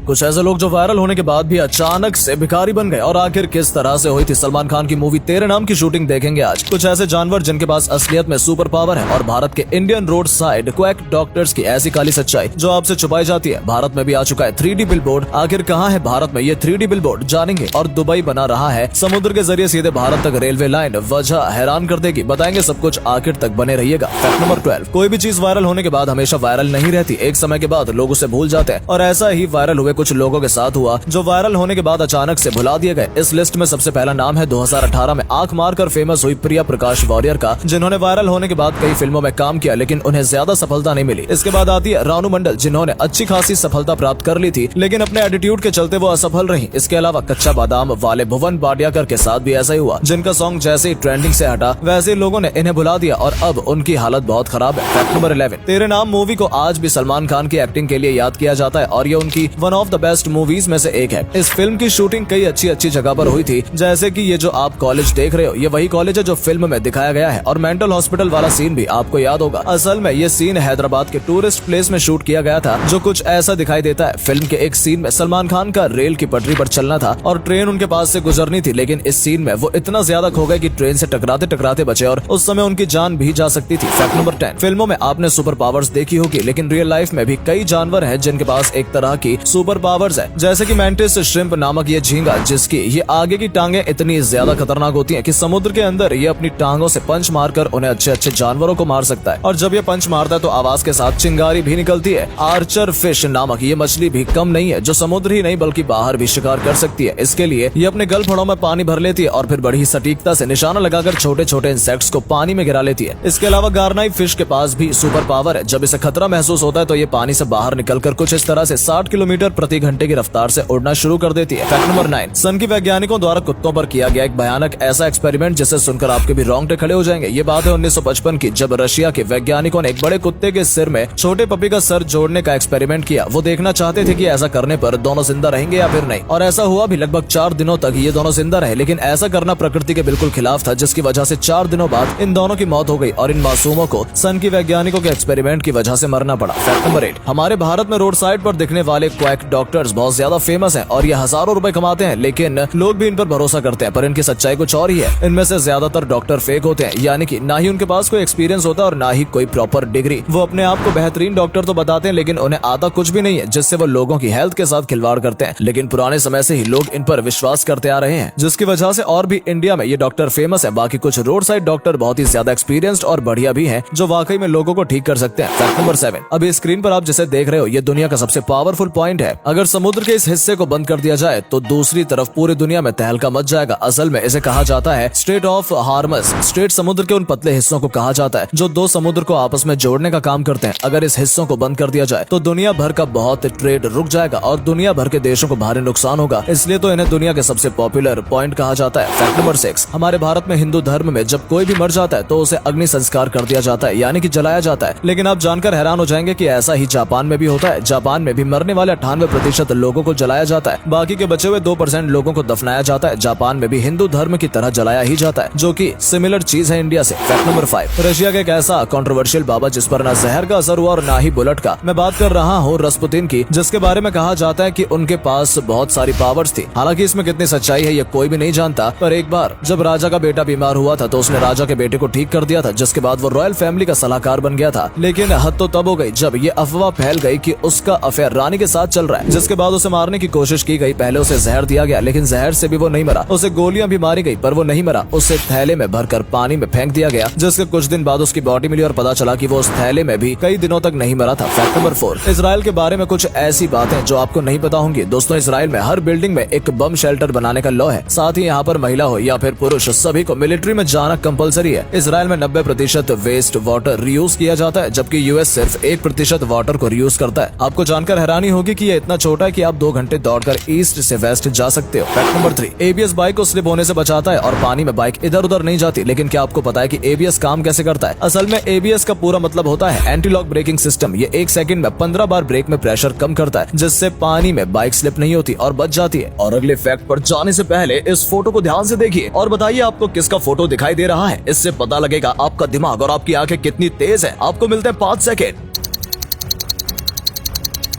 कुछ ऐसे लोग जो वायरल होने के बाद भी अचानक से भिखारी बन गए और आखिर किस तरह से हुई थी सलमान खान की मूवी तेरे नाम की शूटिंग देखेंगे आज। कुछ ऐसे जानवर जिनके पास असलियत में सुपर पावर है और भारत के Indian road side quack doctors की ऐसी काली सच्चाई जो आपसे छुपाई जाती है। भारत में भी आ चुका है 3D बिलबोर्ड। आखिर कहाँ है भारत में ये 3D बिलबोर्ड जानेंगे। और दुबई बना रहा है समुद्र के जरिए सीधे भारत तक रेलवे लाइन, वजह हैरान कर देगी। बताएंगे सब कुछ, आखिर तक बने रहिएगा। फैक्ट नंबर 12, कोई भी चीज वायरल होने के बाद हमेशा वायरल नहीं रहती, एक समय के बाद लोग उसे भूल जाते हैं। और ऐसा ही वायरल हुए कुछ लोगों के साथ हुआ जो वायरल होने के बाद अचानक से भुला दिए गए। इस लिस्ट में सबसे पहला नाम है 2018 में आंख मारकर फेमस हुई प्रिया प्रकाश वॉरियर का, जिन्होंने वायरल होने के बाद कई फिल्मों में काम किया लेकिन उन्हें ज्यादा सफलता नहीं मिली। इसके बाद आती है रानू मंडल, जिन्होंने अच्छी खासी सफलता प्राप्त कर ली थी लेकिन अपने एटीट्यूड के चलते वो असफल रही। इसके अलावा कच्चा बादाम वाले भुवन बाडियाकर के साथ भी ऐसा ही हुआ, जिनका सॉन्ग जैसे ही ट्रेंडिंग से हटा वैसे ही लोगों ने इन्हें भुला दिया और अब उनकी हालत बहुत खराब है। फैक्ट नंबर 11, तेरे नाम मूवी को आज भी सलमान खान की एक्टिंग के लिए याद किया जाता है और ये उनकी one of the best movies में से एक है। इस फिल्म की शूटिंग कई अच्छी जगह पर हुई थी, जैसे कि ये जो आप कॉलेज देख रहे हो ये वही कॉलेज है जो फिल्म में दिखाया गया है। और मेंटल हॉस्पिटल वाला सीन भी आपको याद होगा। असल में ये सीन हैदराबाद के टूरिस्ट प्लेस में शूट किया गया था, जो कुछ ऐसा दिखाई देता है। फिल्म के एक सीन में सलमान खान का रेल की पटरी पर चलना था और ट्रेन उनके पास से गुजरनी थी, लेकिन इस सीन में वो इतना ज्यादा खो गए कि ट्रेन से टकराते टकराते बचे और उस समय उनकी जान भी जा सकती थी। फैक्ट नंबर 10, फिल्मों में आपने सुपर पावर्स देखी होगी लेकिन रियल लाइफ में भी कई जानवर हैं जिनके पास एक तरह की सुपर पावर्स है, जैसे कि मैंटिस श्रिम्प नामक ये झींगा, जिसकी ये आगे की टांगे इतनी ज्यादा खतरनाक होती हैं कि समुद्र के अंदर ये अपनी टांगों से पंच मारकर उन्हें अच्छे जानवरों को मार सकता है। और जब ये पंच मारता है तो आवाज के साथ चिंगारी भी निकलती है। आर्चर फिश नामक ये मछली भी कम नहीं है, जो समुद्र ही नहीं बल्कि बाहर भी शिकार कर सकती है। इसके लिए ये अपने गलफड़ों में पानी भर लेती है और फिर बड़ी सटीकता से निशाना लगाकर छोटे छोटे इंसेक्ट्स को पानी में गिरा लेती है। इसके अलावा गारनाइफ फिश के पास भी सुपर पावर है। जब इसे खतरा महसूस होता है तो ये पानी से बाहर निकलकर कुछ इस तरह से 60 किलोमीटर प्रति घंटे की रफ्तार से उड़ना शुरू कर देती है। फैक्ट नंबर 9, सन की वैज्ञानिकों द्वारा कुत्तों पर किया गया एक भयानक ऐसा एक्सपेरिमेंट जिसे सुनकर आपके भी रोंगटे खड़े हो जाएंगे। ये बात है 1955 की, जब रशिया के वैज्ञानिकों ने एक बड़े कुत्ते के सिर में छोटे पपी का सर जोड़ने का एक्सपेरिमेंट किया। वो देखना चाहते थे कि ऐसा करने पर दोनों जिंदा रहेंगे या फिर नहीं, और ऐसा हुआ भी। लगभग 4 दिनों तक ये दोनों जिंदा रहे, लेकिन ऐसा करना प्रकृति के बिल्कुल खिलाफ था, जिसकी वजह से 4 दिनों बाद इन दोनों की मौत हो गई और इन मासूमों को सन की वैज्ञानिकों के एक्सपेरिमेंट की वजह से मरना पड़ा। फैक्ट नंबर 8, हमारे भारत में रोड साइड पर दिखने वाले क्वैक डॉक्टर्स बहुत ज्यादा फेमस हैं और ये हजारों रुपए कमाते हैं, लेकिन लोग भी इन पर भरोसा करते हैं। पर इनकी सच्चाई कुछ और ही है। इनमें से ज्यादातर डॉक्टर फेक होते हैं, यानी कि ना ही उनके पास कोई एक्सपीरियंस होता है और ना ही कोई प्रॉपर डिग्री। वो अपने आप को बेहतरीन डॉक्टर तो बताते हैं लेकिन उन्हें आता कुछ भी नहीं है, जिससे वो लोगों की हेल्थ के साथ खिलवाड़ करते हैं। लेकिन पुराने समय से ही लोग इन पर विश्वास करते आ रहे हैं, जिसकी वजह से और भी इंडिया में ये डॉक्टर फेमस है। बाकी कुछ रोड साइड डॉक्टर बहुत ही ज्यादा एक्सपीरियंस्ड और बढ़िया भी हैं, जो वाकई में लोगों को ठीक कर सकते हैं। फैक्ट नंबर 7, अभी स्क्रीन पर आप जिसे देख रहे हो ये दुनिया का सबसे पावरफुल पॉइंट है। अगर समुद्र के इस हिस्से को बंद कर दिया जाए तो दूसरी तरफ पूरी दुनिया में तहलका मच जाएगा। असल में इसे कहा जाता है स्ट्रेट ऑफ हार्मस। स्ट्रेट समुद्र के उन पतले हिस्सों को कहा जाता है जो दो समुद्र को आपस में जोड़ने का काम करते हैं। अगर इस हिस्सों को बंद कर दिया जाए तो दुनिया भर का बहुत ट्रेड रुक जाएगा और दुनिया भर के देशों को भारी नुकसान होगा। इसलिए तो इन्हें दुनिया के सबसे पॉपुलर पॉइंट कहा जाता है। फैक्ट नंबर 6, हमारे भारत में हिंदू धर्म में जब कोई भी मर जाता है तो उसे अग्नि संस्कार कर दिया जाता है, यानी कि जलाया जाता है। लेकिन आप जानकर हैरान हो जाएंगे कि ऐसा ही जापान में भी होता है। जापान में भी मरने वाले 98% लोगों को जलाया जाता है, बाकी के बचे हुए 2% लोगों को दफनाया जाता है। जापान में भी हिंदू धर्म की तरह जलाया ही जाता है, जो कि सिमिलर चीज है इंडिया से। फैक्ट नंबर 5, रशिया का एक ऐसा कंट्रोवर्शियल बाबा जिस पर ना जहर का असर हुआ और ना ही बुलेट का। मैं बात कर रहा हूँ रस्पुतिन की, जिसके बारे में कहा जाता है कि उनके पास बहुत सारी पावर्स थी। हालांकि इसमें कितनी सच्चाई है ये कोई भी नहीं जानता, पर एक बार जब राजा का बेटा बीमार हुआ था तो उसने राजा के बेटे को ठीक कर दिया था, जिसके बाद वो रॉयल फैमिली का सलाहकार बन गया था। लेकिन हद तो तब हो गई जब ये अफवाह फैल गई कि उसका अफेयर रानी के साथ चल रहा है, जिसके बाद उसे मारने की कोशिश की गई। पहले उसे जहर दिया गया लेकिन जहर से भी वो नहीं मरा। उसे गोलियां भी मारी गई पर वो नहीं मरा। उसे थैले में भरकर पानी में फेंक दिया गया, जिसके कुछ दिन बाद उसकी बॉडी मिली और पता चला कि वो उस थैले में भी कई दिनों तक नहीं मरा था। फैक्ट नंबर 4, इजराइल के बारे में कुछ ऐसी बातें जो आपको नहीं पता होंगी। दोस्तों, इजराइल में हर बिल्डिंग में एक बम शेल्टर बनाने का लॉ है। साथ ही यहाँ पर महिला हो या फिर पुरुष, सभी को मिलिट्री में जाना कंपलसरी है। इजराइल में 90% वेस्ट वाटर रीयूज किया जाता है, जबकि यूएस सिर्फ 1% वाटर को रीयूज करता है। आपको जानकर हैरानी होगी कि ये इतना छोटा है कि आप 2 घंटे दौड़कर ईस्ट से वेस्ट जा सकते हो। फैक्ट नंबर 3, एबीएस बाइक को स्लिप होने से बचाता है और पानी में बाइक इधर उधर नहीं जाती। लेकिन क्या आपको पता है कि एबीएस काम कैसे करता है? असल में एबीएस का पूरा मतलब होता है एंटी लॉक ब्रेकिंग सिस्टम। ये 1 सेकंड में 15 बार ब्रेक में प्रेशर कम करता है, जिससे पानी में बाइक स्लिप नहीं होती और बच जाती है। और अगले फैक्ट पर जाने से पहले इस फोटो को ध्यान से देखिए और बताइए आपको किसका फोटो दिखाई दे रहा है। इससे पता लगेगा आपका दिमाग और आपकी आंखें कितनी तेज है। आपको मिलते हैं 5 सेकंड।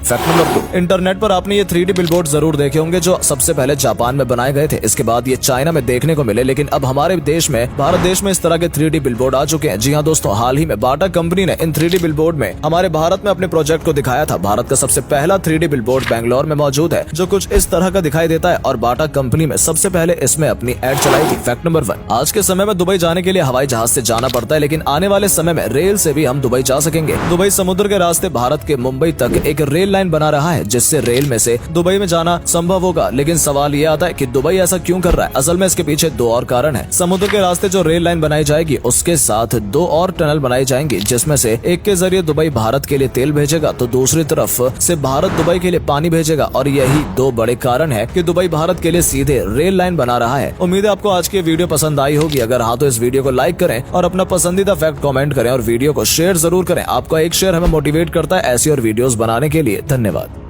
फैक्ट नंबर 2, इंटरनेट पर आपने ये 3D बिलबोर्ड जरूर देखे होंगे जो सबसे पहले जापान में बनाए गए थे। इसके बाद ये चाइना में देखने को मिले, लेकिन अब हमारे देश में, भारत देश में इस तरह के 3D बिलबोर्ड आ चुके हैं। जी हाँ दोस्तों, हाल ही में बाटा कंपनी ने इन 3D बिलबोर्ड में हमारे भारत में अपने प्रोजेक्ट को दिखाया था। भारत का सबसे पहला 3D बिलबोर्ड बेंगलोर में मौजूद है जो कुछ इस तरह का दिखाई देता है और बाटा कंपनी में सबसे पहले इसमें अपनी एड चलाई थी। फैक्ट नंबर 1, आज के समय में दुबई जाने के लिए हवाई जहाज से जाना पड़ता है, लेकिन आने वाले समय में रेल से भी हम दुबई जा सकेंगे। दुबई समुद्र के रास्ते भारत के मुंबई तक एक रेल लाइन बना रहा है जिससे रेल में से दुबई में जाना संभव होगा। लेकिन सवाल ये आता है कि दुबई ऐसा क्यों कर रहा है? असल में इसके पीछे 2 और कारण है। समुद्र के रास्ते जो रेल लाइन बनाई जाएगी उसके साथ 2 और टनल बनाई जाएंगी, जिसमें से एक के जरिए दुबई भारत के लिए तेल भेजेगा तो दूसरी तरफ से भारत दुबई के लिए पानी भेजेगा। और यही 2 बड़े कारण है कि दुबई भारत के लिए सीधे रेल लाइन बना रहा है। उम्मीद है आपको आज की वीडियो पसंद आई होगी। अगर हाँ तो इस वीडियो को लाइक करें और अपना पसंदीदा फैक्ट कमेंट करें और वीडियो को शेयर जरूर करें। आपका एक शेयर हमें मोटिवेट करता है ऐसी और वीडियोस बनाने के लिए। धन्यवाद।